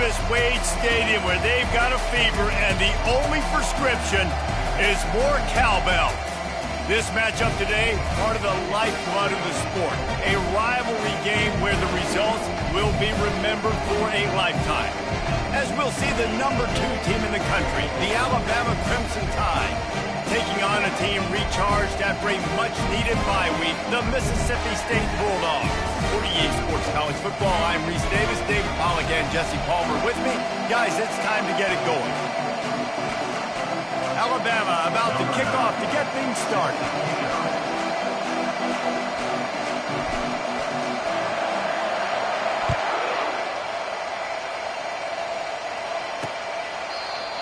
Davis Wade Stadium, where they've got a fever, and the only prescription is more cowbell. This matchup today, part of the lifeblood of the sport. A rivalry game where the results will be remembered for a lifetime. As we'll see the #2 team in the country, the Alabama Crimson Tide, taking on a team recharged after a much-needed bye week, the Mississippi State Bulldogs. For EA Sports College Football, I'm Reese Davis, David Pollack, and Jesse Palmer with me. Guys, it's time to get it going. Alabama about to kick off to get things started.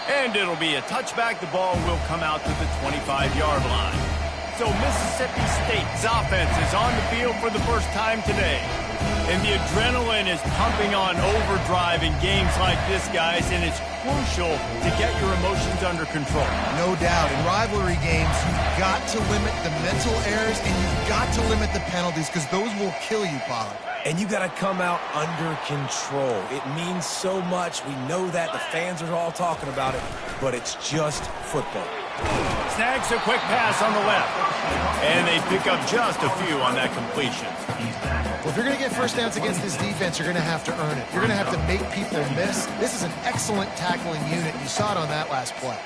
And it'll be a touchback. The ball will come out to the 25-yard line. So Mississippi State's offense is on the field for the first time today. And the adrenaline is pumping on overdrive in games like this, guys, and it's crucial to get your emotions under control. No doubt. In rivalry games, you've got to limit the mental errors and you've got to limit the penalties because those will kill you, Pollard. And you got to come out under control. It means so much. We know that. The fans are all talking about it, but it's just football. Snags a quick pass on the left, and they pick up just a few on that completion. Well, if you're going to get first downs against this defense, you're going to have to earn it. You're going to have to make people miss. This is an excellent tackling unit. You saw it on that last play.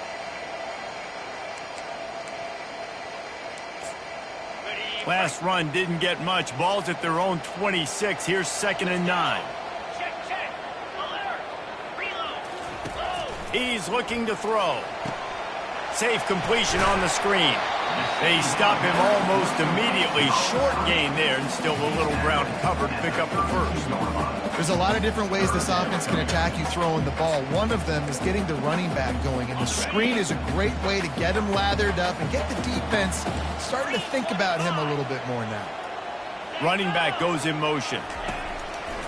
Last run didn't get much. Ball's at their own 26. Here's 2nd and 9. He's looking to throw. Safe completion on the screen. They stop him almost immediately. Short gain there, and still a little ground covered to pick up the first. There's a lot of different ways this offense can attack you throwing the ball. One of them is getting the running back going, and the screen is a great way to get him lathered up and get the defense starting to think about him a little bit more now. Running back goes in motion.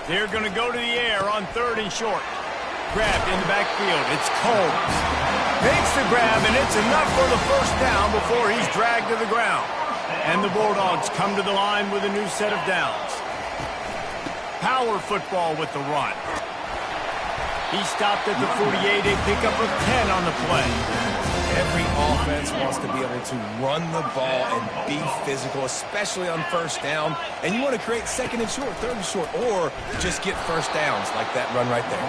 They're going to go to the air on 3rd and short. Grabbed in the backfield. It's Combs. Makes the grab, and it's enough for the first down before he's dragged to the ground. And the Bulldogs come to the line with a new set of downs. Power football with the run. He stopped at the 48. A pickup of 10 on the play. Every offense wants to be able to run the ball and be physical, especially on first down. And you want to create 2nd and short, 3rd and short, or just get first downs like that run right there.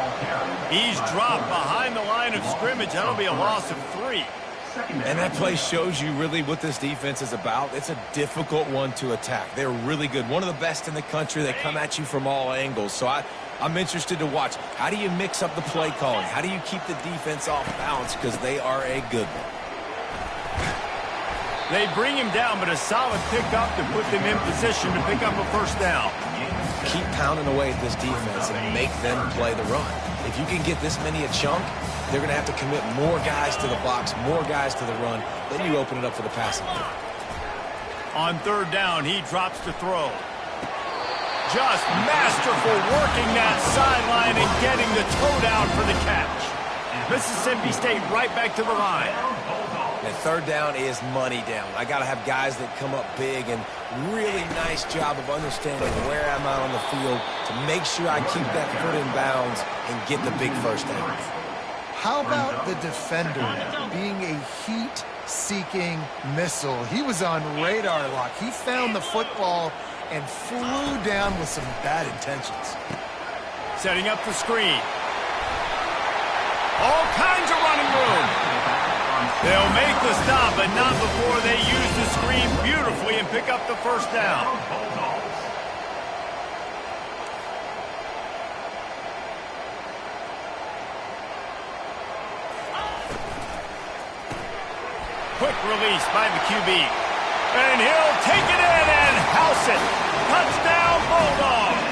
He's dropped behind the line of scrimmage. That'll be a loss of 3. And that play shows you really what this defense is about. It's a difficult one to attack. They're really good. One of the best in the country. They come at you from all angles. So I'm interested to watch. How do you mix up the play calling? How do you keep the defense off balance? Because they are a good one. They bring him down, but a solid pickup to put them in position to pick up a first down. Keep pounding away at this defense and make them play the run. If you can get this many a chunk, they're going to have to commit more guys to the box, more guys to the run. Then you open it up for the passing game. On 3rd down, he drops to throw. Just masterful working that sideline and getting the toe down for the catch. Mississippi State right back to the line. And 3rd down is money down. I got to have guys that come up big, and really nice job of understanding where I'm at on the field to make sure I keep that foot in bounds and get the big first down. How about the defender being a heat-seeking missile? He was on radar lock. He found the football and flew down with some bad intentions. Setting up the screen. All kinds of running room. They'll make the stop, but not before they use the screen beautifully and pick up the first down. Quick release by the QB. And he'll take it in and house it. Touchdown, Bulldogs.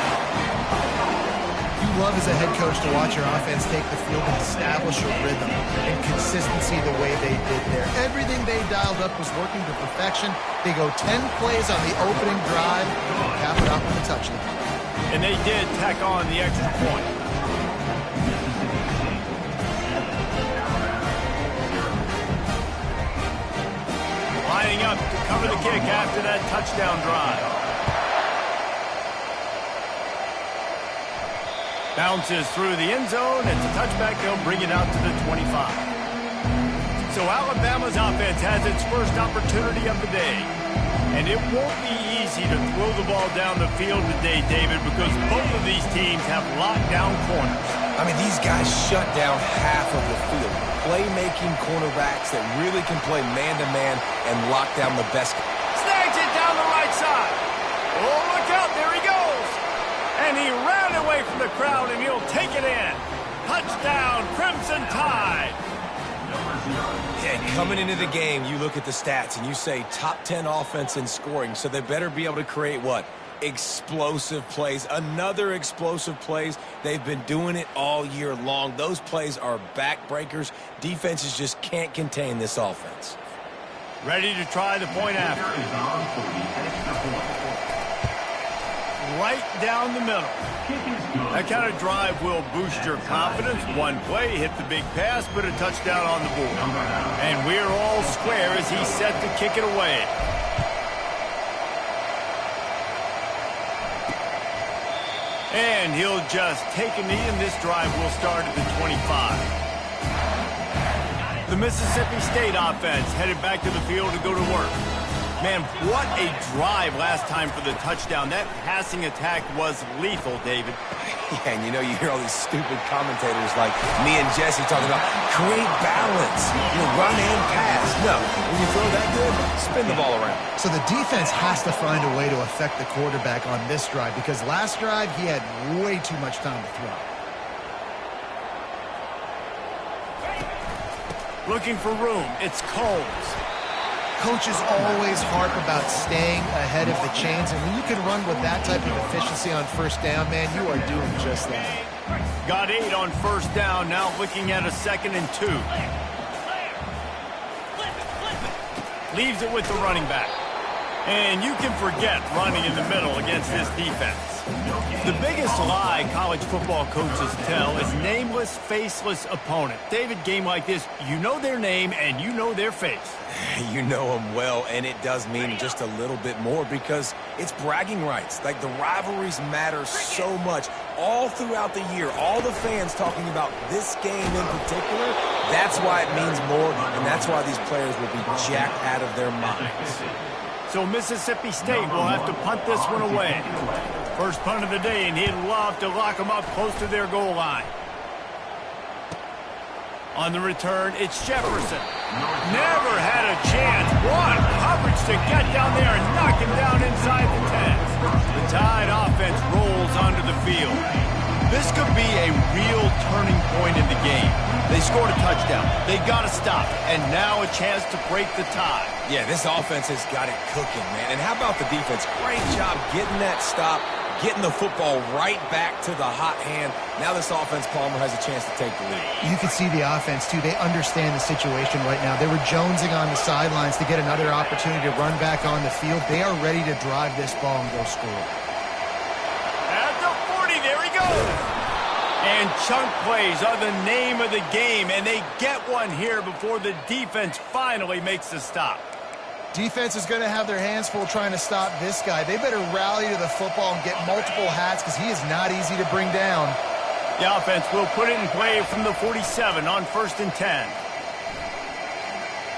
You love as a head coach to watch your offense take the field and establish a rhythm and consistency the way they did there. Everything they dialed up was working to perfection. They go 10 plays on the opening drive and cap it off with a touchdown. And they did tack on the extra point. Lining up to cover the kick after that touchdown drive. Bounces through the end zone. It's a touchback. They'll bring it out to the 25. So Alabama's offense has its first opportunity of the day. And it won't be easy to throw the ball down the field today, David, because both of these teams have locked down corners. I mean, these guys shut down half of the field. Playmaking cornerbacks that really can play man-to-man and lock down the best. Snags it down the right side. Oh, look out. There he goes. And he ran away from the crowd, and he'll take it in. Touchdown, Crimson Tide. And coming into the game, you look at the stats and you say top 10 offense in scoring, so they better be able to create what? Explosive plays. Another explosive plays. They've been doing it all year long. Those plays are backbreakers. Defenses just can't contain this offense. Ready to try the point after. Right down the middle. That kind of drive will boost your confidence. One play, hit the big pass, put a touchdown on the board. And we're all square as he's set to kick it away. And he'll just take a knee, and this drive will start at the 25. The Mississippi State offense headed back to the field to go to work. Man, what a drive last time for the touchdown. That passing attack was lethal, David. Yeah, and you know, you hear all these stupid commentators like me and Jesse talking about create balance, run and pass. No, when you throw that good, spin the ball around. So the defense has to find a way to affect the quarterback on this drive because last drive he had way too much time to throw. Looking for room. It's Combs. Coaches always harp about staying ahead of the chains, and when you can run with that type of efficiency on first down, man, you are doing just that. Got 8 on first down, now looking at a 2nd and 2. Leaves it with the running back. And you can forget running in the middle against this defense. The biggest lie college football coaches tell is nameless, faceless opponent. David, game like this, you know their name and you know their face. You know them well, and it does mean just a little bit more because it's bragging rights. Like, the rivalries matter so much all throughout the year. All the fans talking about this game in particular, that's why it means more, and that's why these players will be jacked out of their minds. So Mississippi State will have to punt this one away. First punt of the day, and he'd love to lock them up close to their goal line. On the return, it's Jefferson. Never had a chance. What coverage to get down there and knock him down inside the 10. The Tide offense rolls onto the field. This could be a real turning point in the game. They scored a touchdown. They got to stop. And now a chance to break the tie. Yeah, this offense has got it cooking, man. And how about the defense? Great job getting that stop, getting the football right back to the hot hand. Now this offense, Palmer, has a chance to take the lead. You can see the offense, too. They understand the situation right now. They were jonesing on the sidelines to get another opportunity to run back on the field. They are ready to drive this ball and go score. At the 40, there he goes. And chunk plays are the name of the game, and they get one here before the defense finally makes the stop. Defense is going to have their hands full trying to stop this guy. They better rally to the football and get multiple hats because he is not easy to bring down. The offense will put it in play from the 47 on 1st and 10.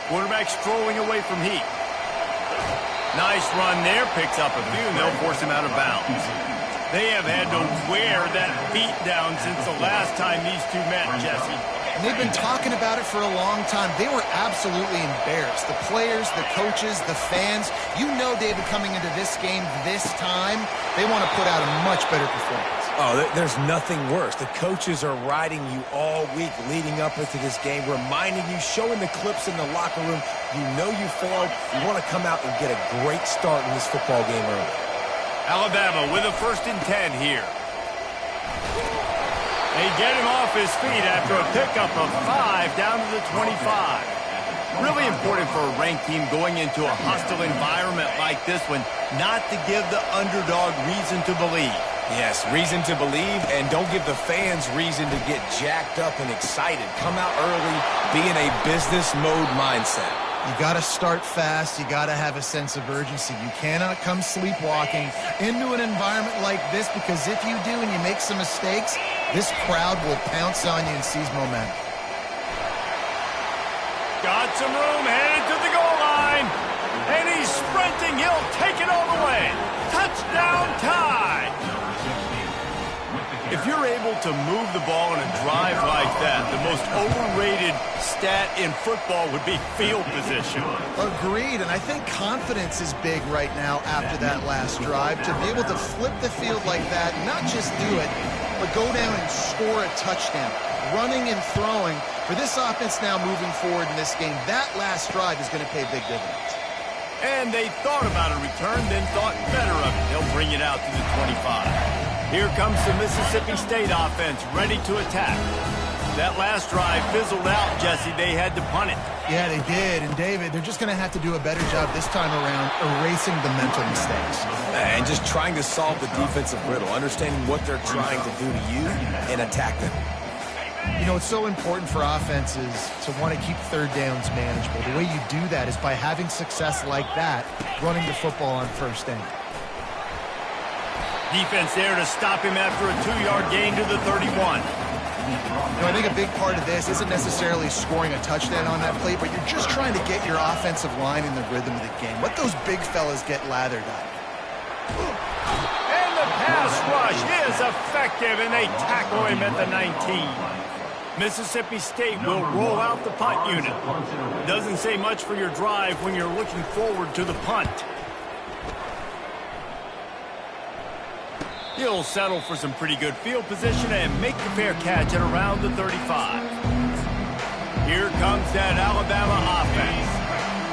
Quarterback strolling away from Heat. Nice run there. Picks up a few, and they'll force him out of bounds. They have had to wear that beat down since the last time these two met, Jesse. And they've been talking about it for a long time. They were absolutely embarrassed. The players, the coaches, the fans. You know, David, coming into this game this time, they want to put out a much better performance. Oh, there's nothing worse. The coaches are riding you all week leading up into this game, reminding you, showing the clips in the locker room. You know you failed. You want to come out and get a great start in this football game early. Alabama with a 1st and 10 here. They get him off his feet after a pickup of 5 down to the 25. Really important for a ranked team going into a hostile environment like this one, not to give the underdog reason to believe. Yes, reason to believe, and don't give the fans reason to get jacked up and excited. Come out early, be in a business mode mindset. You got to start fast. You got to have a sense of urgency. You cannot come sleepwalking into an environment like this because if you do and you make some mistakes, This crowd will pounce on you and seize momentum. Got some room, headed to the goal line. And he's sprinting. He'll take it all the way. Touchdown tie. If you're able to move the ball in a drive like that, the most overrated stat in football would be field position. Agreed, and I think confidence is big right now after that last drive. To be able to flip the field like that, not just do it, but go down and score a touchdown. Running and throwing. For this offense now moving forward in this game, that last drive is going to pay big dividends. And they thought about a return, then thought better of it. They'll bring it out to the 25. Here comes the Mississippi State offense, ready to attack. That last drive fizzled out, Jesse. They had to punt it. Yeah, they did. And, David, they're just going to have to do a better job this time around erasing the mental mistakes. And just trying to solve the defensive riddle, understanding what they're trying to do to you and attack them. You know, it's so important for offenses to want to keep third downs manageable. The way you do that is by having success like that, running the football on first down. Defense there to stop him after a 2-yard gain to the 31. You know, I think a big part of this isn't necessarily scoring a touchdown on that play, but you're just trying to get your offensive line in the rhythm of the game. Let those big fellas get lathered up. And the pass rush is effective, and they tackle him at the 19. Mississippi State will roll out the punt unit. Doesn't say much for your drive when you're looking forward to the punt. He'll settle for some pretty good field position and make the fair catch at around the 35. Here comes that Alabama offense.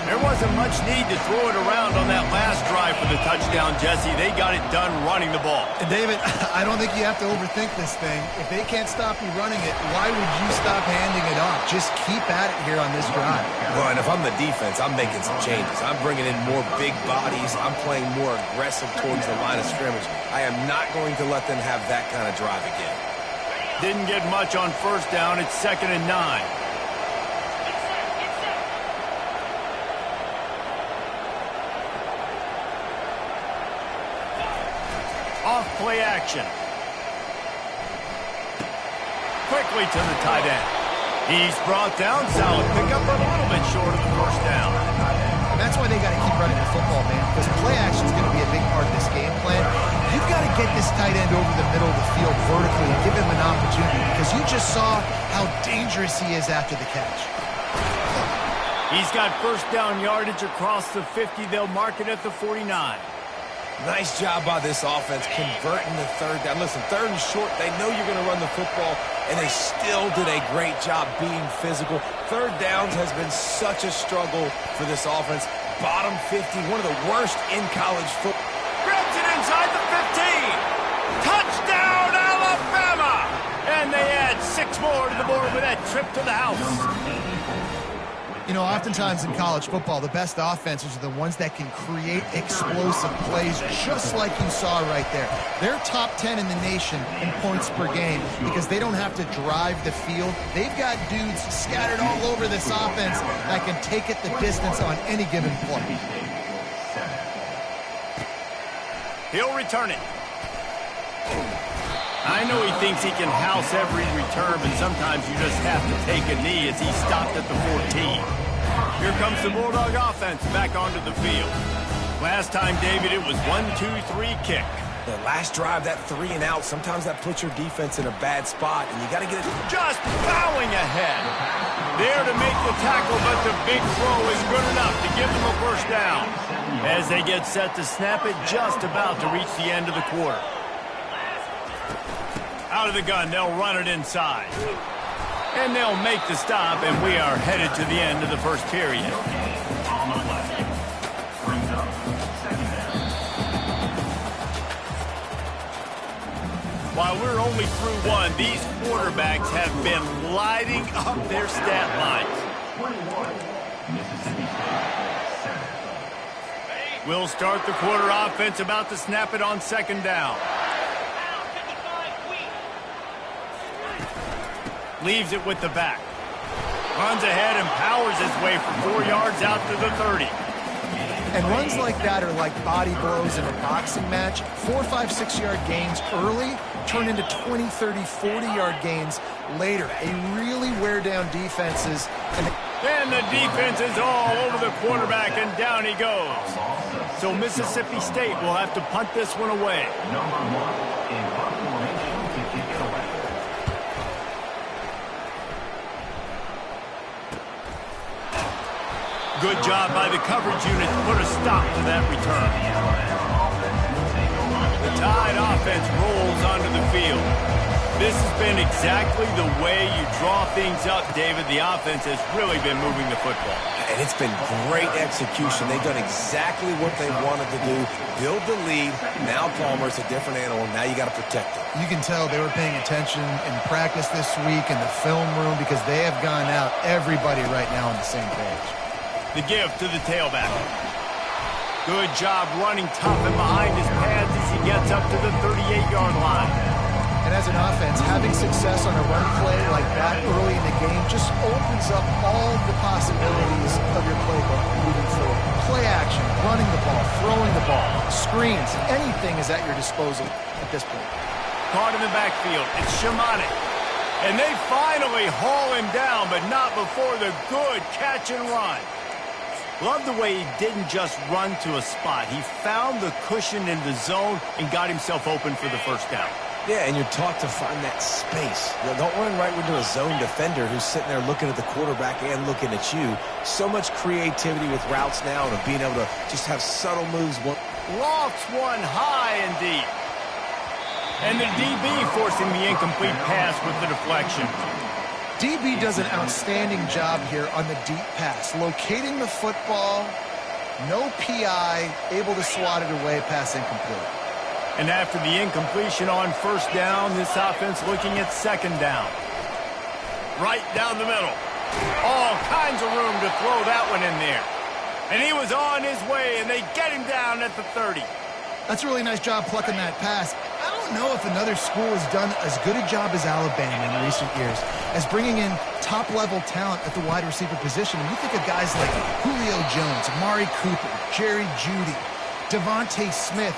There wasn't much need to throw it around on that last drive for the touchdown, Jesse. They got it done running the ball. And, David, I don't think you have to overthink this thing. If they can't stop you running it, why would you stop handing it off? Just keep at it here on this drive. Well, and if I'm the defense, I'm making some changes. I'm bringing in more big bodies. I'm playing more aggressive towards the line of scrimmage. I am not going to let them have that kind of drive again. Didn't get much on first down. It's 2nd and 9. Off play action. Quickly to the tight end. He's brought down. Solid pickup, a little bit short of the first down. And that's why they got to keep running the football, man, because play action is going to be a big part of this game plan. You've got to get this tight end over the middle of the field vertically and give him an opportunity, because you just saw how dangerous he is after the catch. He's got first down yardage across the 50. They'll mark it at the 49. Nice job by this offense converting the third down. Listen, 3rd and short, they know you're going to run the football, and they still did a great job being physical. 3rd downs has been such a struggle for this offense. Bottom 50, one of the worst in college football. Grabs it inside the 15. Touchdown, Alabama! And they add 6 more to the board with that trip to the house. You know, oftentimes in college football, the best offenses are the ones that can create explosive plays, just like you saw right there. They're top 10 in the nation in points per game because they don't have to drive the field. They've got dudes scattered all over this offense that can take it the distance on any given play. He'll return it. I know he thinks he can house every return, but sometimes you just have to take a knee as he stopped at the 14. Here comes the Bulldog offense back onto the field. Last time, David, it was 1-2-3 kick. The last drive, that 3 and out, sometimes that puts your defense in a bad spot, and you got to get it. Just plowing ahead. There to make the tackle, but the big throw is good enough to give them a first down. As they get set to snap it, just about to reach the end of the quarter. Out of the gun, they'll run it inside. And they'll make the stop, and we are headed to the end of the first period. While we're only through one, these quarterbacks have been lighting up their stat lines. We'll start the quarter offense, about to snap it on 2nd down. Leaves it with the back. Runs ahead and powers his way for 4 yards out to the 30. And runs like that are like body blows in a boxing match. 4, 5, 6-yard gains early turn into 20, 30, 40-yard gains later. They really wear down defenses. And the defense is all over the quarterback, and down he goes. So Mississippi State will have to punt this one away. Good job by the coverage unit to put a stop to that return. The Tide offense rolls onto the field. This has been exactly the way you draw things up, David. The offense has really been moving the football. And it's been great execution. They've done exactly what they wanted to do. Build the lead. Now Palmer's a different animal. Now you got to protect it. You can tell they were paying attention in practice this week in the film room because they have gone out, everybody right now on the same page. The give to the tailback. Good job running tough and behind his pads as he gets up to the 38-yard line. And as an offense, having success on a run play like that early in the game just opens up all the possibilities of your playbook moving forward. Play action, running the ball, throwing the ball, screens, anything is at your disposal at this point. Caught in the backfield, it's Shamanic. And they finally haul him down, but not before the good catch and run. Love the way he didn't just run to a spot. He found the cushion in the zone and got himself open for the first down. Yeah, and you're taught to find that space. You know, don't run right into a zone defender who's sitting there looking at the quarterback and looking at you. So much creativity with routes now and being able to just have subtle moves. Lofts one high and deep. And the DB forcing the incomplete pass with the deflection. DB does an outstanding job here on the deep pass, locating the football, no PI, able to swat it away, pass incomplete. And after the incompletion on first down, this offense looking at second down. Right down the middle. All kinds of room to throw that one in there. And he was on his way, and they get him down at the 30. That's a really nice job plucking that pass. I don't know if another school has done as good a job as Alabama in recent years as bringing in top-level talent at the wide receiver position. And you think of guys like Julio Jones, Amari Cooper, Jerry Jeudy, Devontae Smith.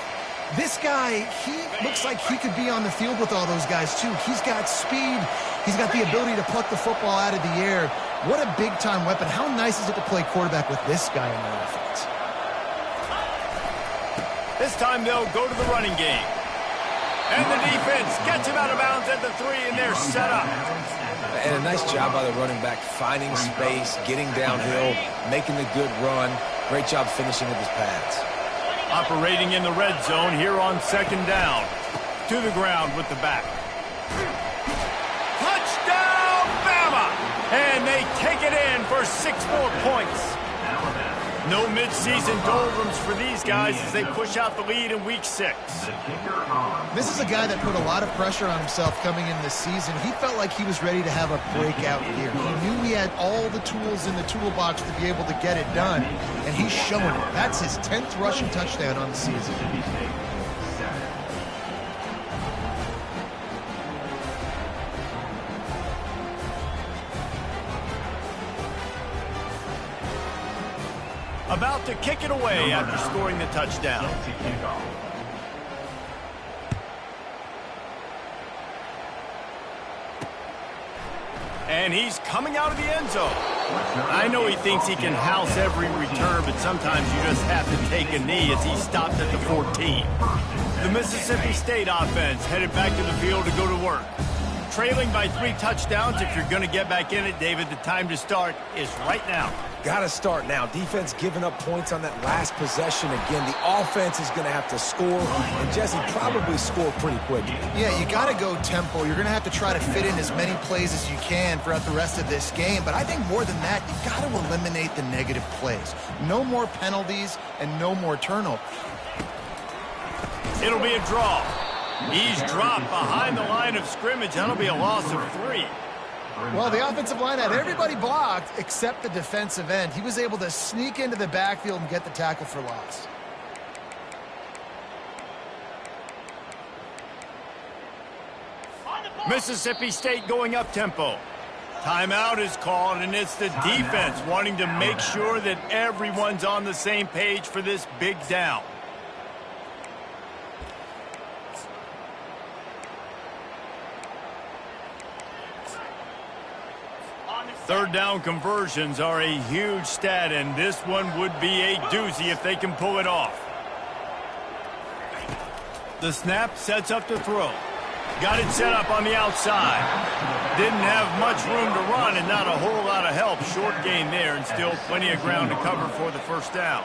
This guy, he looks like he could be on the field with all those guys, too. He's got speed. He's got the ability to pluck the football out of the air. What a big-time weapon. How nice is it to play quarterback with this guy in their offense? This time they'll go to the running game. And the defense gets him out of bounds at the 3, and they're set up. And a nice job by the running back, finding space, getting downhill, making the good run. Great job finishing with his pads. Operating in the red zone here on second down. To the ground with the back. Touchdown, Bama! And they take it in for 6 more points. No midseason doldrums for these guys as they push out the lead in week 6. This is a guy that put a lot of pressure on himself coming in this season. He felt like he was ready to have a breakout year. He knew he had all the tools in the toolbox to be able to get it done, and he's showing it. That's his 10th rushing touchdown on the season. About to kick it away after scoring the touchdown. And he's coming out of the end zone. I know he thinks he can house every return, but sometimes you just have to take a knee as he stopped at the 14. The Mississippi State offense headed back to the field to go to work. Trailing by 3 touchdowns. If you're going to get back in it, David, the time to start is right now. Got to start now. Defense giving up points on that last possession. Again, the offense is going to have to score, and Jesse probably score pretty quickly. Yeah, you got to go tempo. You're going to have to try to fit in as many plays as you can throughout the rest of this game. But I think more than that, you got to eliminate the negative plays. No more penalties and no more turnovers. It'll be a draw. He's dropped behind the line of scrimmage. That'll be a loss of 3. Well, the offensive line had everybody blocked except the defensive end. He was able to sneak into the backfield and get the tackle for loss. Mississippi State going up tempo. Timeout is called, and it's the defense wanting to make sure that everyone's on the same page for this big down. Third down conversions are a huge stat, and this one would be a doozy if they can pull it off. The snap sets up to throw. Got it set up on the outside. Didn't have much room to run and not a whole lot of help. Short gain there and still plenty of ground to cover for the first down.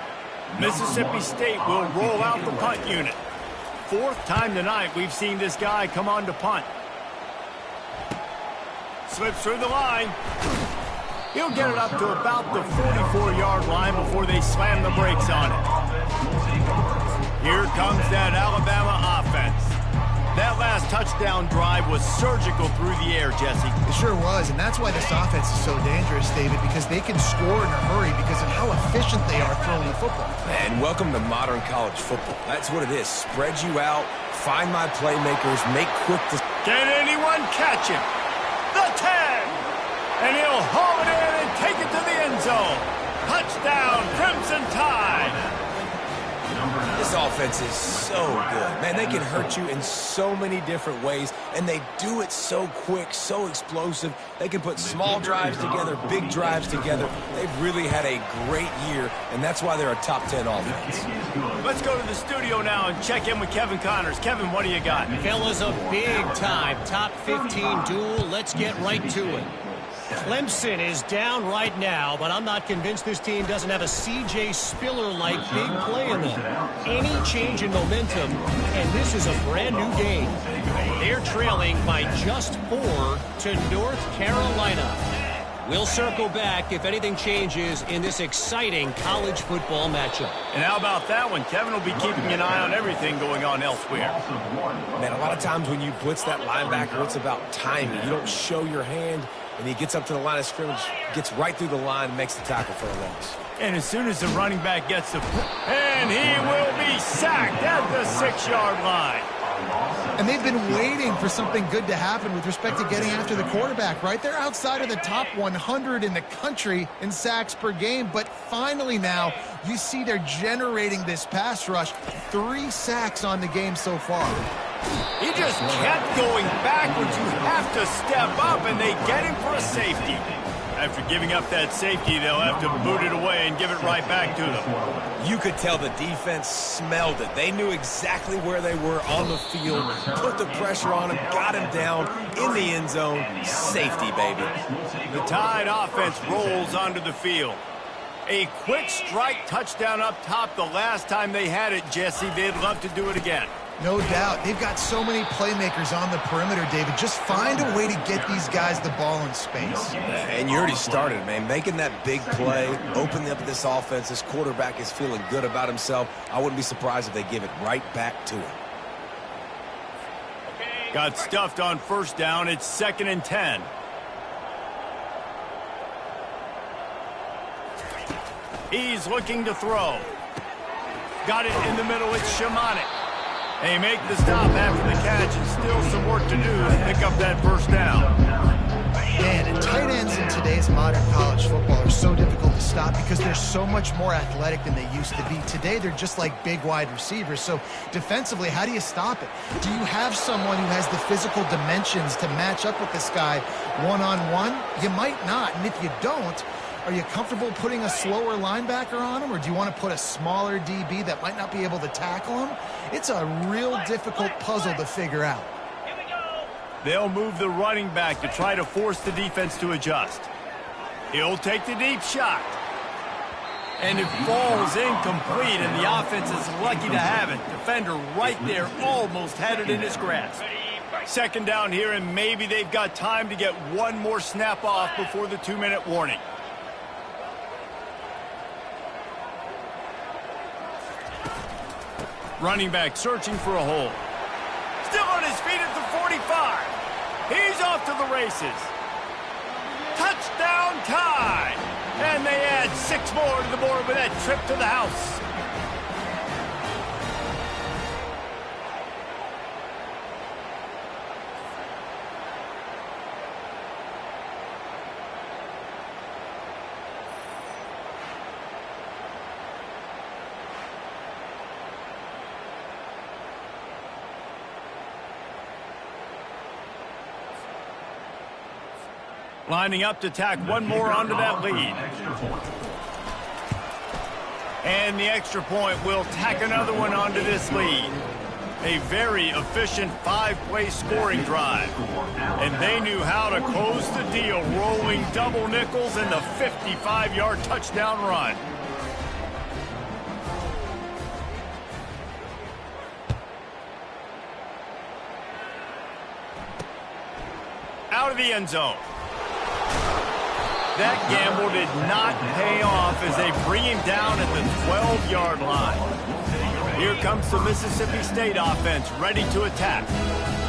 Mississippi State will roll out the punt unit. Fourth time tonight we've seen this guy come on to punt. Slips through the line. He'll get it up to about the 44-yard line before they slam the brakes on it. Here comes that Alabama offense. That last touchdown drive was surgical through the air, Jesse. It sure was, and that's why this offense is so dangerous, David, because they can score in a hurry because of how efficient they are throwing the football. And welcome to modern college football. That's what it is. Spread you out, find my playmakers, make quick decisions. Can anyone catch him? The 10! And he'll haul it in and take it to the end zone. Touchdown, Crimson Tide! This offense is so good. Man, they can hurt you in so many different ways, and they do it so quick, so explosive. They can put small drives together, big drives together. They've really had a great year, and that's why they're a top 10 offense. Let's go to the studio now and check in with Kevin Connors. Kevin, what do you got? Fellas, a big-time top 15 duel. Let's get right to it. Clemson is down right now, but I'm not convinced this team doesn't have a C.J. Spiller-like big play in them. Any change in momentum, and this is a brand-new game. They're trailing by just 4 to North Carolina. We'll circle back if anything changes in this exciting college football matchup. And how about that one? Kevin will be keeping an eye on everything going on elsewhere. Man, a lot of times when you blitz that linebacker, it's about timing. You don't show your hand, and he gets up to the line of scrimmage, gets right through the line, and makes the tackle for a loss. And as soon as the running back gets the... And he will be sacked at the 6-yard line. And they've been waiting for something good to happen with respect to getting after the quarterback, right? They're outside of the top 100 in the country in sacks per game, but finally now you see they're generating this pass rush. 3 sacks on the game so far. He just kept going backwards. You have to step up, and they get him for a safety. After giving up that safety, they'll have to boot it away and give it right back to them. You could tell the defense smelled it. They knew exactly where they were on the field, put the pressure on him, got him down in the end zone. Safety, baby. The Tide offense rolls onto the field. A quick strike touchdown up top the last time they had it, Jesse. They'd love to do it again. No doubt. They've got so many playmakers on the perimeter, David. Just find a way to get these guys the ball in space. And you already started, man. Making that big play, opening up this offense. This quarterback is feeling good about himself. I wouldn't be surprised if they give it right back to him. Got stuffed on first down. It's 2nd and 10. He's looking to throw. Got it in the middle. It's Shimonik. They make the stop after the catch, and still some work to do to pick up that first down. Man, and tight ends in today's modern college football are so difficult to stop because they're so much more athletic than they used to be. Today, they're just like big wide receivers. So defensively, how do you stop it? Do you have someone who has the physical dimensions to match up with this guy one-on-one? You might not, and if you don't, are you comfortable putting a slower linebacker on him, or do you want to put a smaller DB that might not be able to tackle him? It's a real difficult puzzle to figure out. They'll move the running back to try to force the defense to adjust. He'll take the deep shot. And it falls incomplete, and the offense is lucky to have it. Defender right there almost had it in his grasp. 2nd down here, and maybe they've got time to get one more snap off before the 2-minute warning. Running back searching for a hole. Still on his feet at the 45. He's off to the races. Touchdown Tide. And they add 6 more to the board with that trip to the house. Lining up to tack one more onto that lead. And the extra point will tack another one onto this lead. A very efficient 5-play scoring drive. And they knew how to close the deal, rolling double nickels and the 55-yard touchdown run. Out of the end zone. That gamble did not pay off as they bring him down at the 12-yard line. Here comes the Mississippi State offense ready to attack.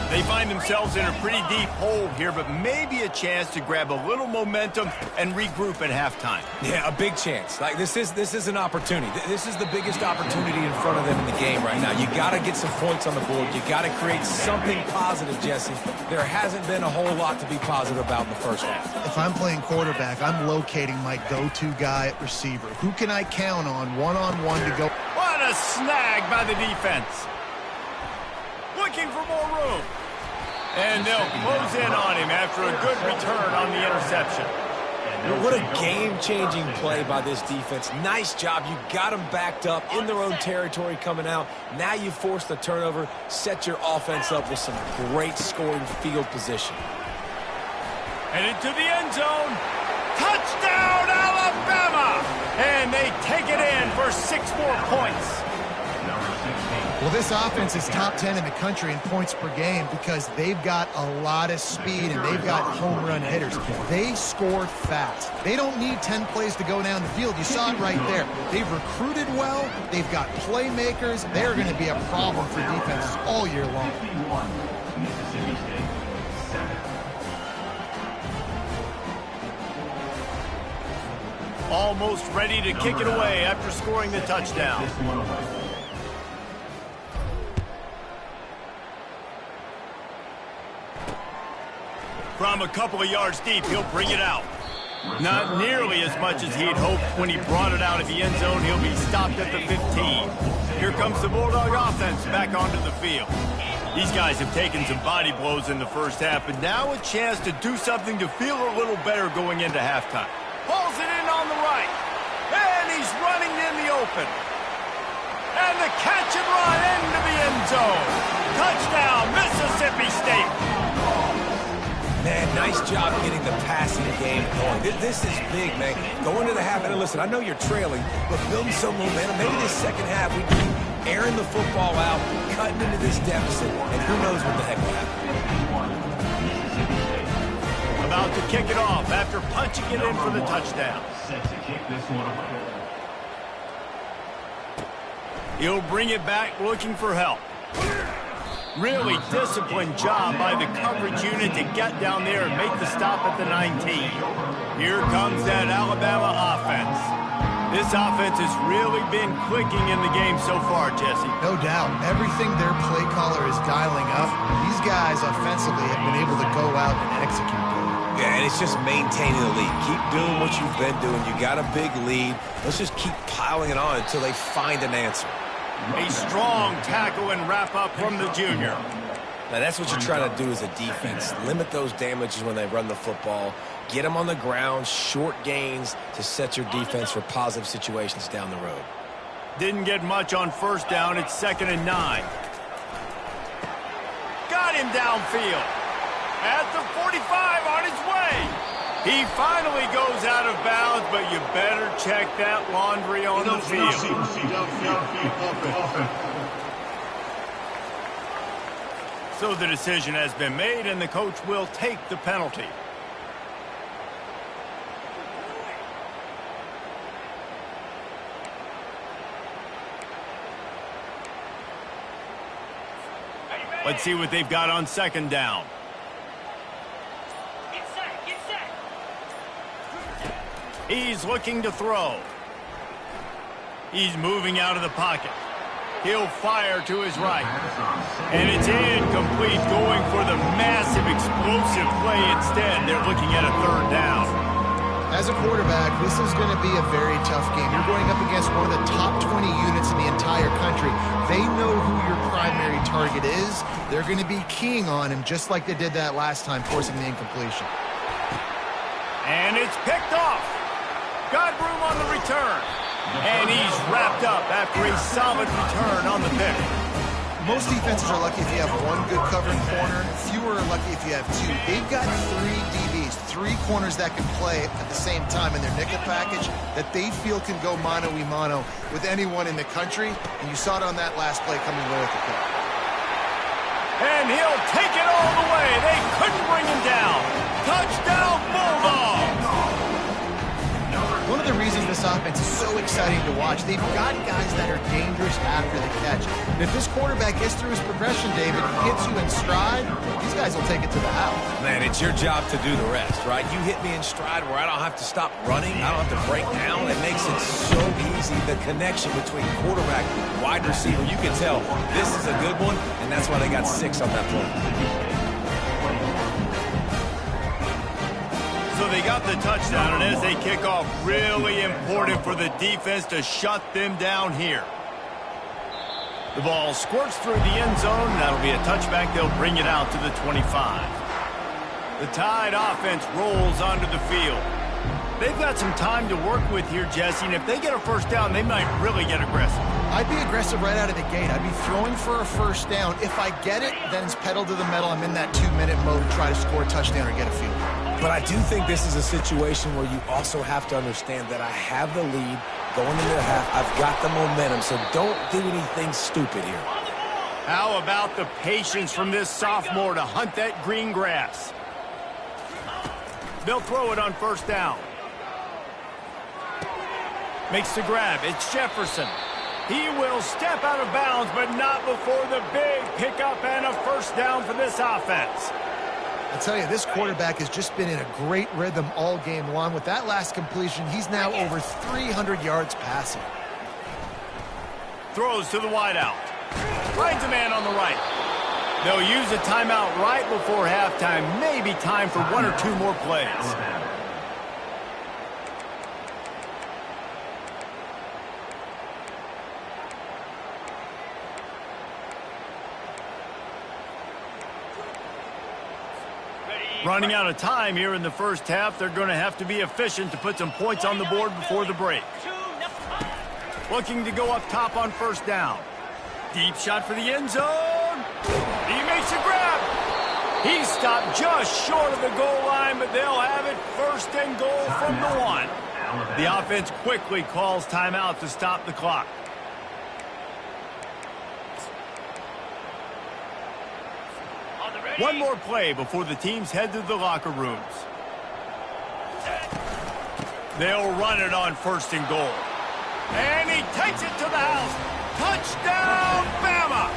They find themselves in a pretty deep hole here, but maybe a chance to grab a little momentum and regroup at halftime. Yeah, a big chance. Like this is an opportunity. This is the biggest opportunity in front of them in the game right now. You got to get some points on the board. You got to create something positive, Jesse. There hasn't been a whole lot to be positive about in the first half. If I'm playing quarterback, I'm locating my go-to guy at receiver. Who can I count on one-on-one to go? What a snag by the defense. Looking for more room. And they'll close in on him after a good return on the interception. What a game-changing play by this defense. Nice job. You got them backed up in their own territory coming out. Now you force the turnover, set your offense up with some great scoring field position. And into the end zone. Touchdown, Alabama! And they take it in for 6 more points. Well, this offense is top 10 in the country in points per game because they've got a lot of speed and they've got home run hitters. They score fast. They don't need 10 plays to go down the field. You saw it right there. They've recruited well. They've got playmakers. They're going to be a problem for defenses all year long. Almost ready to kick it away after scoring the touchdown. From a couple of yards deep, he'll bring it out. Not nearly as much as he'd hoped when he brought it out of the end zone. He'll be stopped at the 15. Here comes the Bulldog offense back onto the field. These guys have taken some body blows in the first half, but now a chance to do something to feel a little better going into halftime. Pulls it in on the right. And he's running in the open. And the catch and run into the end zone. Touchdown, Mississippi State. Man, nice job getting the passing game going. This is big, man. Going to the half, and listen, I know you're trailing, but building some momentum. Maybe this second half we keep airing the football out, cutting into this deficit, and who knows what the heck will happen. About to kick it off after punching it in for the touchdown. He'll bring it back looking for help. Really disciplined job by the coverage unit to get down there and make the stop at the 19. Here comes that Alabama offense. This offense has really been clicking in the game so far, Jesse. No doubt. Everything their play caller is dialing up, these guys offensively have been able to go out and execute. Yeah, and it's just maintaining the lead. Keep doing what you've been doing. You got a big lead. Let's just keep piling it on until they find an answer. A strong tackle and wrap-up from the junior. Now, that's what you're trying to do as a defense. Limit those damages when they run the football. Get them on the ground, short gains to set your defense for positive situations down the road. Didn't get much on first down. It's 2nd and 9. Got him downfield. At the 45 on his way. He finally goes out of bounds, but you better check that laundry on the field. So the decision has been made, and the coach will take the penalty. Let's see what they've got on 2nd down. He's looking to throw. He's moving out of the pocket. He'll fire to his right. And it's incomplete, going for the massive explosive play instead. They're looking at a 3rd down. As a quarterback, this is going to be a very tough game. You're going up against one of the top 20 units in the entire country. They know who your primary target is. They're going to be keying on him just like they did that last time, forcing the incompletion. And it's picked off. Got room on the return. And he's wrapped up after a solid return on the pick. Most defenses are lucky if you have one good covering corner. Fewer are lucky if you have two. They've got three DBs, three corners that can play at the same time in their nickel package that they feel can go mano-a-mano with anyone in the country. And you saw it on that last play coming away with the pick. And he'll take it all the way. They couldn't bring him down. Touchdown, Bulldogs! One of the reasons this offense is so exciting to watch, they've got guys that are dangerous after the catch. And if this quarterback gets through his progression, David, hits you in stride, these guys will take it to the house. Man, it's your job to do the rest, right? You hit me in stride where I don't have to stop running. I don't have to break down. It makes it so easy. The connection between quarterback and wide receiver, you can tell this is a good one, and that's why they got 6 on that play. So they got the touchdown, and as they kick off, really important for the defense to shut them down here. The ball squirts through the end zone. That'll be a touchback. They'll bring it out to the 25. The Tide offense rolls onto the field. They've got some time to work with here, Jesse, and if they get a first down, they might really get aggressive. I'd be aggressive right out of the gate. I'd be throwing for a first down. If I get it, then it's pedal to the metal. I'm in that 2-minute mode to try to score a touchdown or get a field goal. But I do think this is a situation where you also have to understand that I have the lead going into the half. I've got the momentum, so don't do anything stupid here. How about the patience from this sophomore to hunt that green grass? They'll throw it on first down. Makes the grab. It's Jefferson. He will step out of bounds, but not before the big pickup and a first down for this offense. I'll tell you, this quarterback has just been in a great rhythm all game long. With that last completion, he's now over 300 yards passing. Throws to the wideout. Finds a man on the right. They'll use a timeout right before halftime. Maybe time for 1 or 2 more plays. Running out of time here in the first half. They're going to have to be efficient to put some points on the board before the break. Looking to go up top on first down. Deep shot for the end zone. He makes a grab. He stopped just short of the goal line, but they'll have it first and goal from the 1. The offense quickly calls timeout to stop the clock. One more play before the teams head to the locker rooms. They'll run it on first and goal. And he takes it to the house. Touchdown, Bama!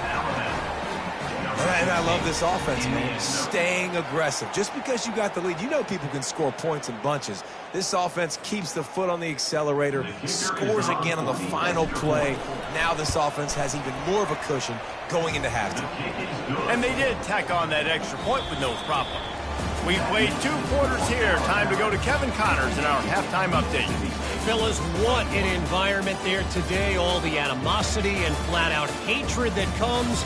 And I love this offense, man. Staying aggressive. Just because you got the lead, you know people can score points in bunches. This offense keeps the foot on the accelerator, scores again on the final play. Now this offense has even more of a cushion going into halftime. And they did tack on that extra point with no problem. We played 2 quarters here. Time to go to Kevin Connors in our halftime update. Fellas, what an environment there today. All the animosity and flat-out hatred that comes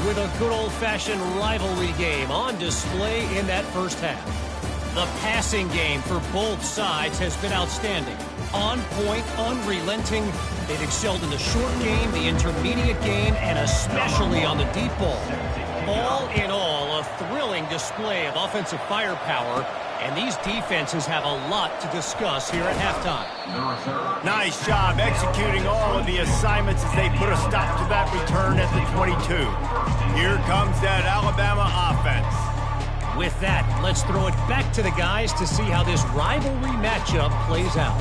with a good old-fashioned rivalry game on display in that first half. The passing game for both sides has been outstanding. On point, unrelenting. They've excelled in the short game, the intermediate game, and especially on the deep ball. All in all, a thrilling display of offensive firepower, and these defenses have a lot to discuss here at halftime. Nice job executing all of the assignments as they put a stop to that return at the 22. Here comes that Alabama offense. With that, let's throw it back to the guys to see how this rivalry matchup plays out.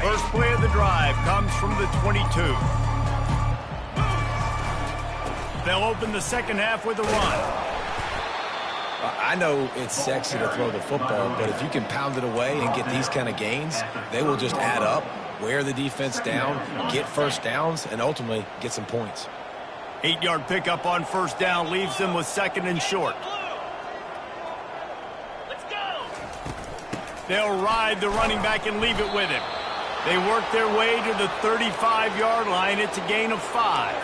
First play of the drive comes from the 22. They'll open the second half with a run. I know it's sexy to throw the football, but if you can pound it away and get these kind of gains, they will just add up, wear the defense down, get first downs, and ultimately get some points. 8-yard pickup on first down leaves them with second and short. They'll ride the running back and leave it with him. They work their way to the 35-yard line. It's a gain of 5.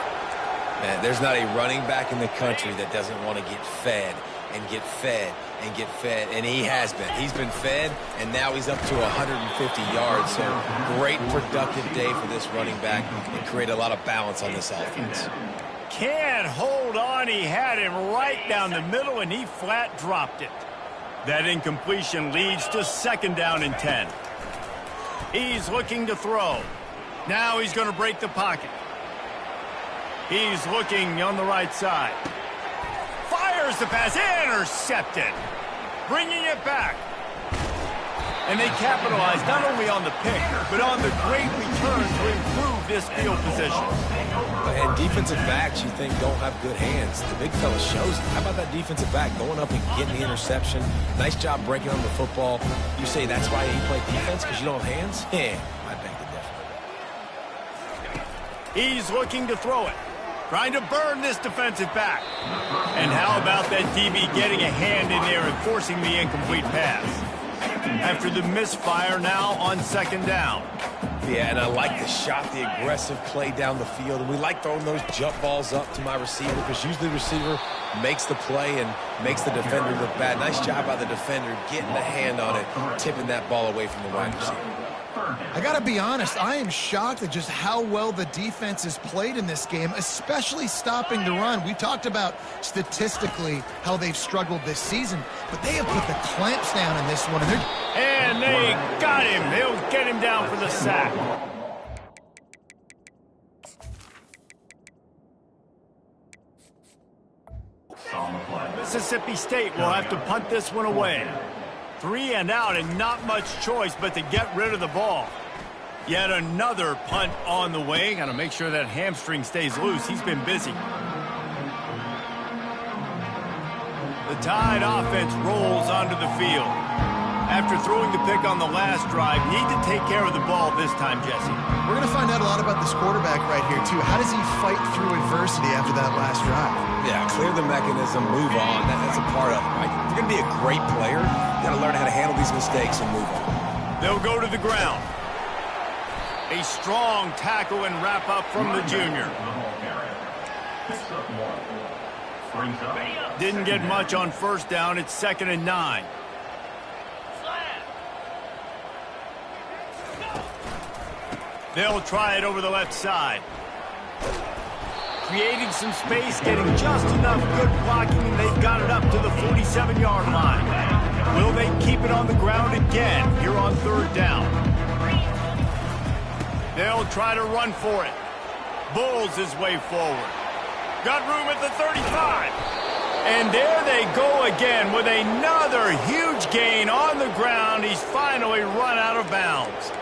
Man, there's not a running back in the country that doesn't want to get fed. and get fed and get fed, and he has been. He's been fed, and now he's up to 150 yards. So great productive day for this running back and create a lot of balance on this offense. Can't hold on. He had him right down the middle, and he flat dropped it. That incompletion leads to 2nd down and 10. He's looking to throw. Now he's going to break the pocket. He's looking on the right side. Fires the pass. Intercepted. Bringing it back. And they capitalize not only on the pick, but on the great return to improve this field position. And defensive backs, you think, don't have good hands. The big fella shows it. How about that defensive back going up and getting the interception? Nice job breaking on the football. You say that's why he played defense, because you don't have hands? Yeah, I beg the difference. He's looking to throw it. Trying to burn this defensive back. And how about that DB getting a hand in there and forcing the incomplete pass? After the misfire, now on 2nd down. Yeah, and I like the shot, the aggressive play down the field. And we like throwing those jump balls up to my receiver because usually the receiver makes the play and makes the defender look bad. Nice job by the defender getting the hand on it, tipping that ball away from the wide receiver. I got to be honest, I am shocked at just how well the defense has played in this game, especially stopping the run. We talked about statistically how they've struggled this season, but they have put the clamps down in this one. And they got him. They'll get him down for the sack. Mississippi State will have to punt this one away. 3 and out, and not much choice but to get rid of the ball. Yet another punt on the way. Got to make sure that hamstring stays loose. He's been busy. The Tide offense rolls onto the field. After throwing the pick on the last drive, need to take care of the ball this time, Jesse. We're going to find out a lot about this quarterback right here, too. How does he fight through adversity after that last drive? Yeah, clear the mechanism, move on. That's a part of it, right? If you're going to be a great player, you got to learn how to handle these mistakes and move on. They'll go to the ground. A strong tackle and wrap up from the junior. Didn't get much on 1st down. It's 2nd and 9. They'll try it over the left side. Creating some space, getting just enough good blocking, and they've got it up to the 47-yard line. Will they keep it on the ground again here on 3rd down? They'll try to run for it. Bulls his way forward. Got room at the 35. And there they go again with another huge gain on the ground. He's finally run out of bounds.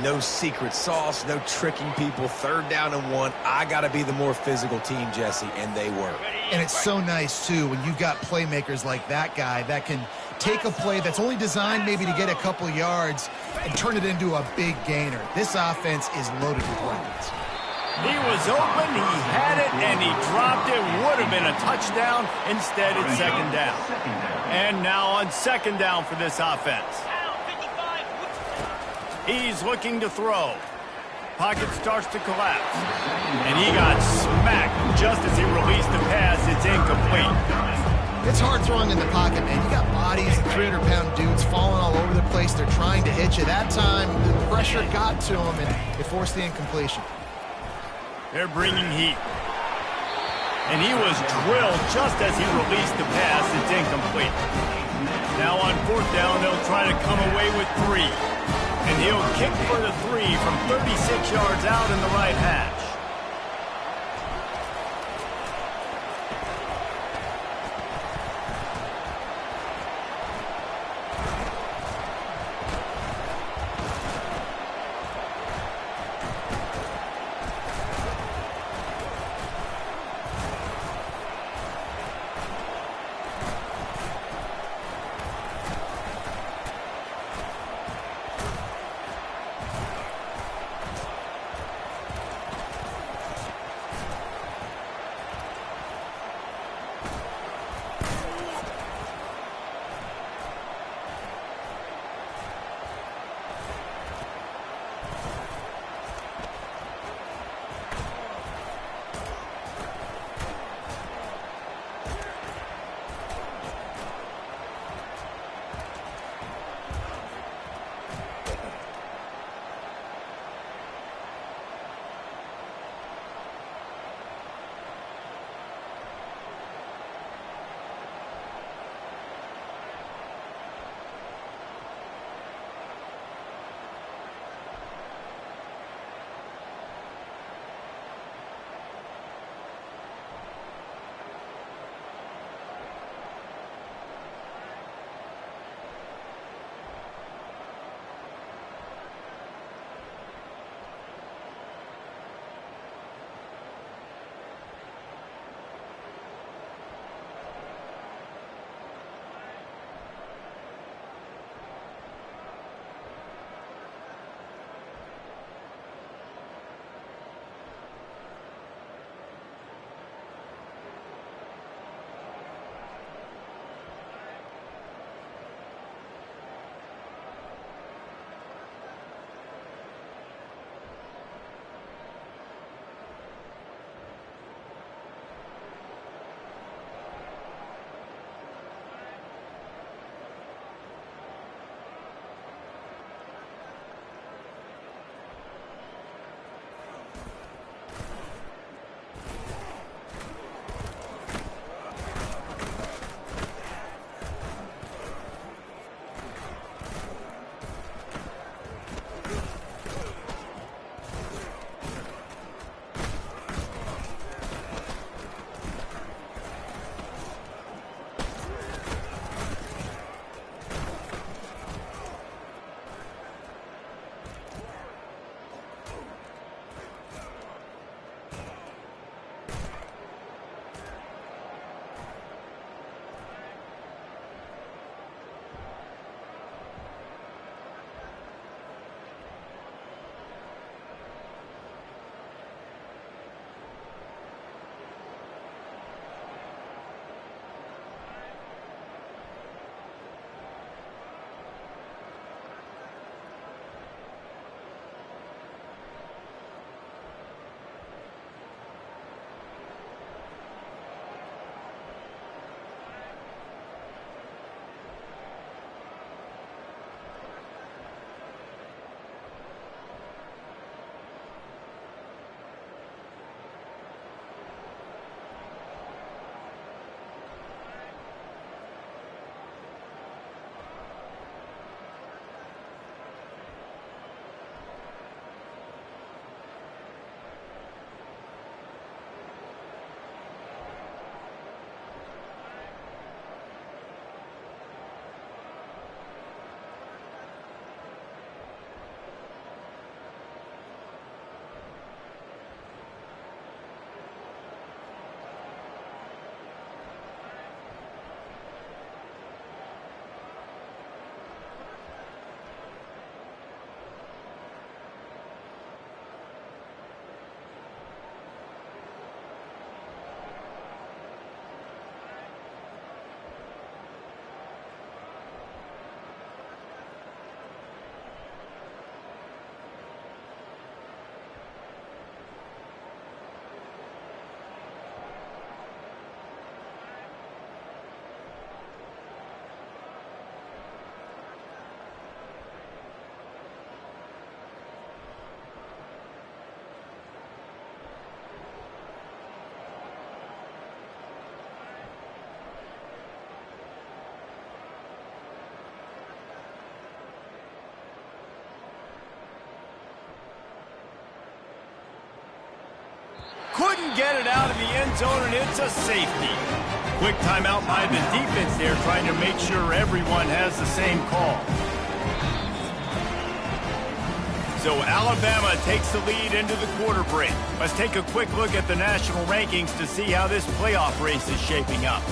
No secret sauce, no tricking people. 3rd down and 1. I got to be the more physical team, Jesse, and they were. And it's so nice, too, when you've got playmakers like that guy that can take a play that's only designed maybe to get a couple yards and turn it into a big gainer. This offense is loaded with weapons. He was open, he had it, and he dropped it. Would have been a touchdown. Instead, it's 2nd down. And now on 2nd down for this offense. He's looking to throw. Pocket starts to collapse. And he got smacked just as he released the pass. It's incomplete. It's hard throwing in the pocket, man. You got bodies, 300-pound dudes falling all over the place. They're trying to hit you. That time, the pressure got to him, and it forced the incompletion. They're bringing heat. And he was drilled just as he released the pass. It's incomplete. Now on 4th down, they'll try to come away with 3. And he'll kick for the 3 from 36 yards out in the right hash. Couldn't get it out of the end zone, and it's a safety. Quick timeout by the defense there, trying to make sure everyone has the same call. So Alabama takes the lead into the quarter break. Let's take a quick look at the national rankings to see how this playoff race is shaping up.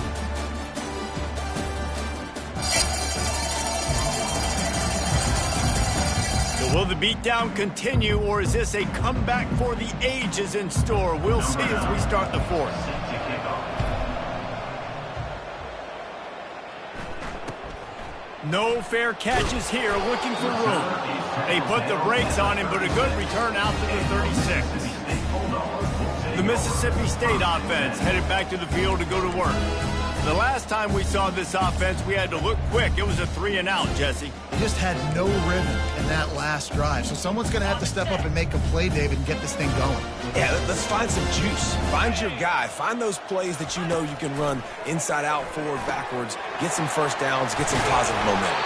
So will the beatdown continue, or is this a comeback for the ages in store? We'll see as we start the fourth. No fair catches here, looking for room. They put the brakes on him, but a good return out to the 36. The Mississippi State offense headed back to the field to go to work. The last time we saw this offense, we had to look quick. It was a 3-and-out, Jesse. He just had no rhythm in that last drive. So someone's going to have to step up and make a play, David, and get this thing going. Yeah, let's find some juice. Find your guy. Find those plays that you know you can run inside out, forward, backwards. Get some first downs. Get some positive momentum.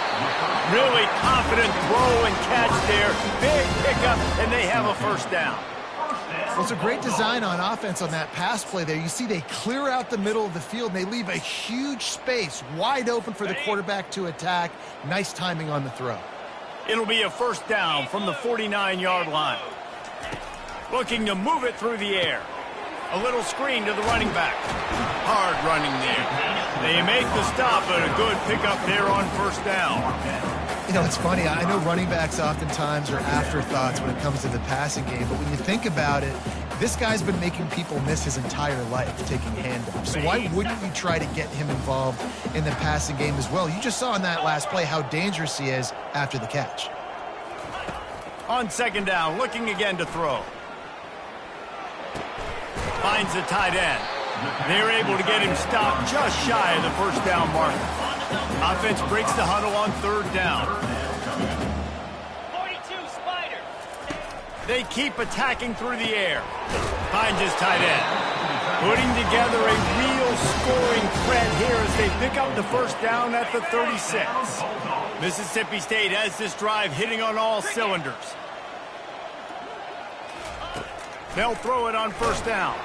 Really confident throw and catch there. Big pickup, and they have a first down. Well, it's a great design on offense on that pass play there. You see they clear out the middle of the field, and they leave a huge space wide open for the quarterback to attack. Nice timing on the throw. It'll be a first down from the 49-yard line. Looking to move it through the air. A little screen to the running back. Hard running there. They make the stop, but a good pickup there on first down. You know, it's funny. I know running backs oftentimes are afterthoughts when it comes to the passing game, but when you think about it, this guy's been making people miss his entire life taking handoffs. So why wouldn't you try to get him involved in the passing game as well? You just saw in that last play how dangerous he is after the catch. On second down, looking again to throw. Finds the tight end. They're able to get him stopped just shy of the first down marker. Offense breaks the huddle on third down. 42 Spider. They keep attacking through the air. Finds his tight end. Putting together a real scoring threat here as they pick up the first down at the 36. Mississippi State has this drive hitting on all cylinders. They'll throw it on first down.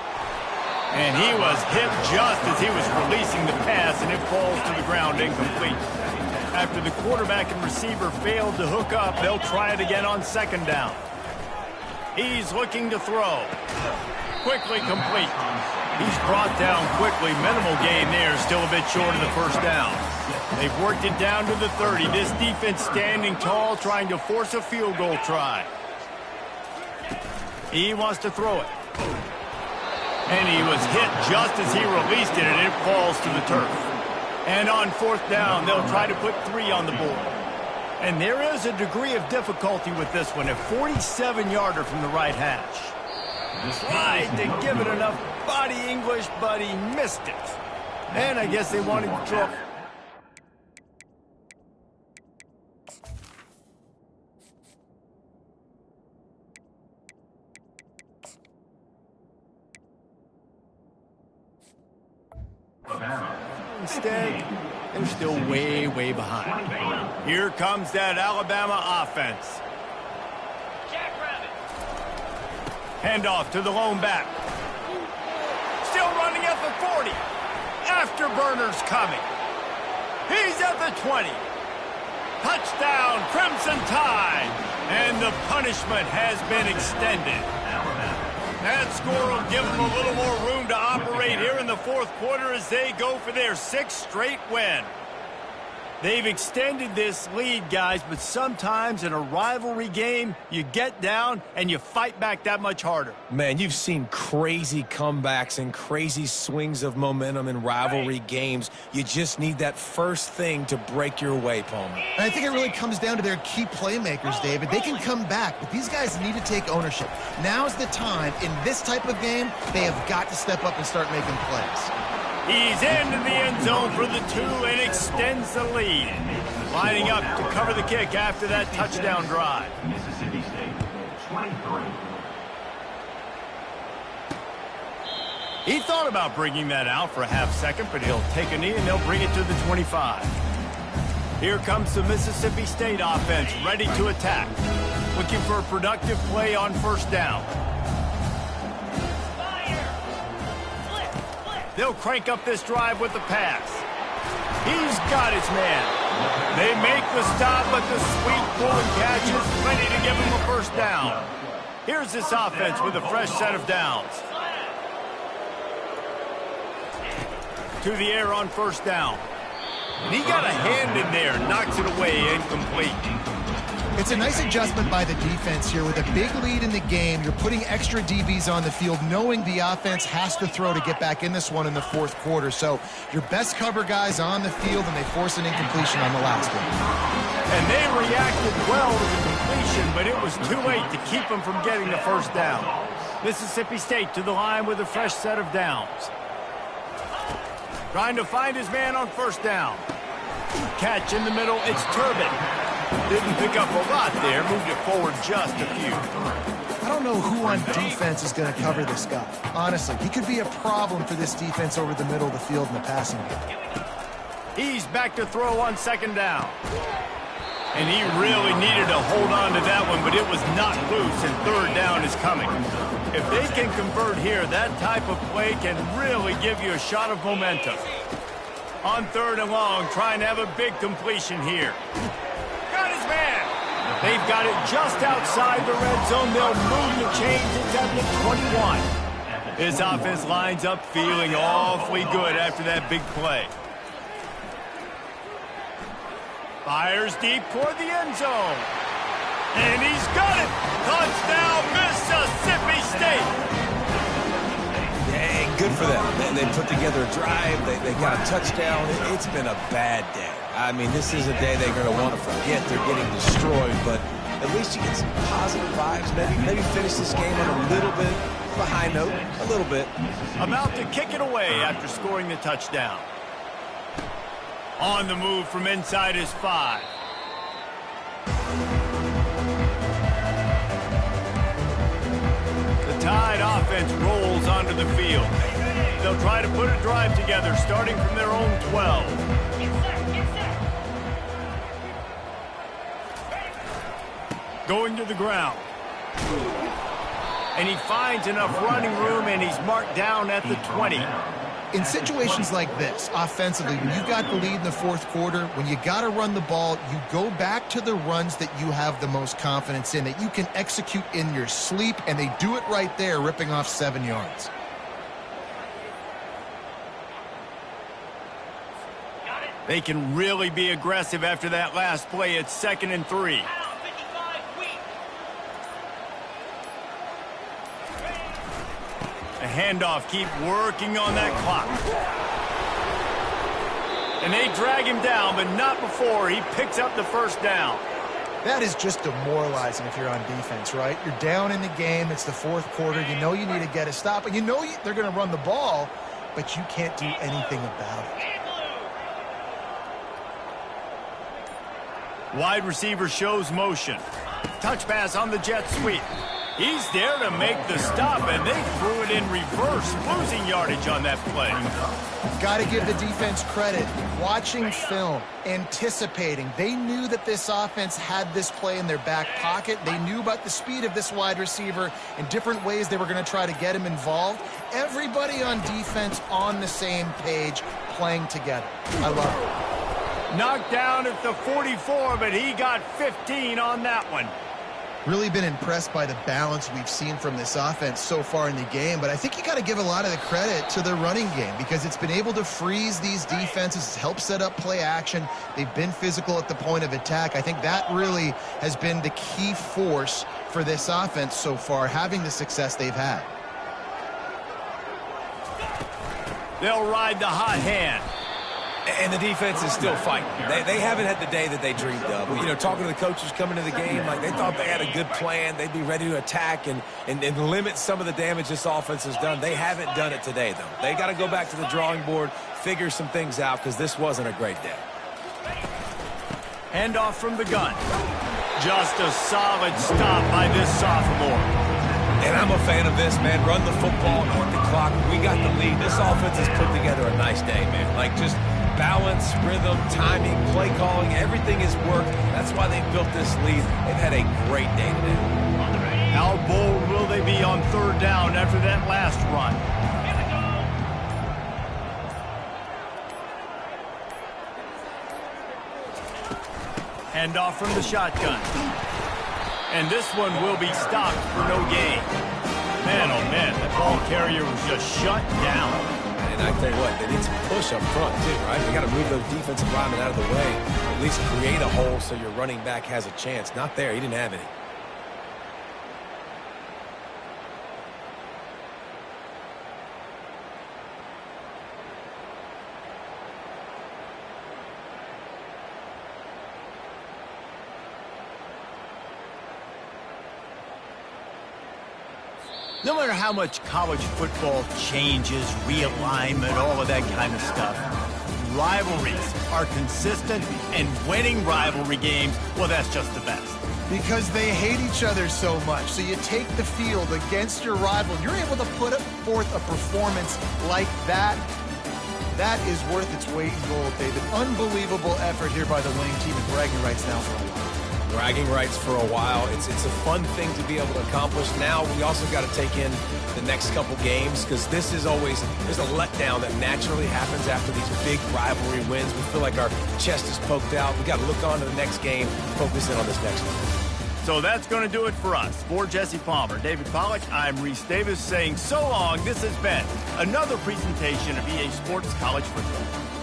And he was hit just as he was releasing the pass, and it falls to the ground incomplete. After the quarterback and receiver failed to hook up, they'll try it again on second down. He's looking to throw. Quickly complete. He's brought down quickly. Minimal gain there, still a bit short of the first down. They've worked it down to the 30. This defense standing tall, trying to force a field goal try. He wants to throw it. And he was hit just as he released it, and it falls to the turf. And on fourth down, they'll try to put 3 on the board. And there is a degree of difficulty with this one, a 47-yarder from the right hash. Tried to give it enough body English, but he missed it. And I guess they wanted to throw. Instead, they're still way, way behind. Here comes that Alabama offense. Handoff to the lone back. Still running at the 40. Afterburner's coming. He's at the 20. Touchdown, Crimson Tide. And the punishment has been extended. That score will give them a little more room to operate here in the fourth quarter as they go for their 6th straight win. They've extended this lead, guys, but sometimes in a rivalry game, you get down and you fight back that much harder. Man, you've seen crazy comebacks and crazy swings of momentum in rivalry games. You just need that first thing to break your way, Palmer. And I think it really comes down to their key playmakers, David. They can come back, but these guys need to take ownership. Now's the time. In this type of game, they have got to step up and start making plays. He's into the end zone for the 2 and extends the lead. Lining up to cover the kick after that touchdown drive. Mississippi State, 23. He thought about bringing that out for a half second, but he'll take a knee and they'll bring it to the 25. Here comes the Mississippi State offense, ready to attack. Looking for a productive play on first down. Fire! They'll crank up this drive with the pass. He's got his man. They make the stop, but the sweet pulling catch is plenty to give him a first down. Here's this offense with a fresh set of downs. To the air on first down. And he got a hand in there, knocks it away, incomplete. It's a nice adjustment by the defense here. With a big lead in the game, you're putting extra DBs on the field, knowing the offense has to throw to get back in this one in the fourth quarter. So your best cover guys on the field, and they force an incompletion on the last one. And they reacted well to the completion, but it was too late to keep them from getting the first down. Mississippi State to the line with a fresh set of downs. Trying to find his man on first down. Catch in the middle, it's Turbin. Didn't pick up a lot there, moved it forward just a few. I don't know who on defense is going to cover this guy. Honestly, he could be a problem for this defense over the middle of the field in the passing game. He's back to throw on second down. And he really needed to hold on to that one, but it was not loose, and third down is coming. If they can convert here, that type of play can really give you a shot of momentum. On third and long, trying to have a big completion here. Got his man. They've got it just outside the red zone. They'll move the chains. It's at the 21. His offense lines up feeling awfully good after that big play. Fires deep toward the end zone. And he's got it. Touchdown, Mississippi State. Yeah, good for them. They put together a drive. They got a touchdown. It's been a bad day. I mean, this is a day they're going to want to forget. They're getting destroyed, but at least you get some positive vibes. Maybe finish this game on a little bit of a high note. A little bit. About to kick it away after scoring the touchdown. On the move from inside his 5. The Tide offense rolls onto the field. They'll try to put a drive together, starting from their own 12. Going to the ground. And he finds enough running room, and he's marked down at the 20. In situations like this, offensively, when you've got the lead in the fourth quarter, when you got to run the ball, you go back to the runs that you have the most confidence in, that you can execute in your sleep, and they do it right there, ripping off 7 yards. They can really be aggressive after that last play. It's 2nd and 3. A handoff, keep working on that clock. And they drag him down, but not before he picks up the first down. That is just demoralizing if you're on defense, right? You're down in the game. It's the fourth quarter. You know you need to get a stop, and you know they're going to run the ball, but you can't do anything about it. Wide receiver shows motion. Touch pass on the jet sweep. He's there to make the stop, and they threw it in reverse, losing yardage on that play. Got to give the defense credit. Watching film, anticipating. They knew that this offense had this play in their back pocket. They knew about the speed of this wide receiver and different ways they were going to try to get him involved. Everybody on defense on the same page, playing together. I love it. Knocked down at the 44, but he got 15 on that one. Really been impressed by the balance we've seen from this offense so far in the game, but I think you got to give a lot of the credit to the running game because it's been able to freeze these defenses, help set up play action. They've been physical at the point of attack. I think that really has been the key force for this offense so far, having the success they've had. They'll ride the hot hand. And the defense is still fighting. They haven't had the day that they dreamed of. You know, talking to the coaches coming to the game, like they thought they had a good plan. They'd be ready to attack and limit some of the damage this offense has done. They haven't done it today, though. They got to go back to the drawing board, figure some things out, because this wasn't a great day. Handoff from the gun. Just a solid stop by this sophomore. And I'm a fan of this, man. Run the football, hit the clock. We got the lead. This offense has put together a nice day, man. Like, just balance, rhythm, timing, play calling, everything has worked. That's why they built this lead. They've had a great day today. How bold will they be on third down after that last run? Handoff from the shotgun. And this one will be stopped for no gain. Man, oh man, that ball carrier was just shut down. And I tell you what, they need some push up front too, right? They got to move those defensive linemen out of the way. At least create a hole so your running back has a chance. Not there. He didn't have any. No matter how much college football changes, realignment, all of that kind of stuff, rivalries are consistent, and winning rivalry games, well, that's just the best. Because they hate each other so much. So you take the field against your rival, you're able to put forth a performance like that. That is worth its weight in gold, David. Unbelievable effort here by the winning team, and bragging rights now for a while. Bragging rights for a while. It's a fun thing to be able to accomplish. Now we also got to take in the next couple games, because this is always, there's a letdown that naturally happens after these big rivalry wins. We feel like our chest is poked out. We got to look on to the next game, focus in on this next one. So that's going to do it for us. For Jesse Palmer, David Pollack, I'm Reese Davis saying so long. This has been another presentation of EA Sports College Football.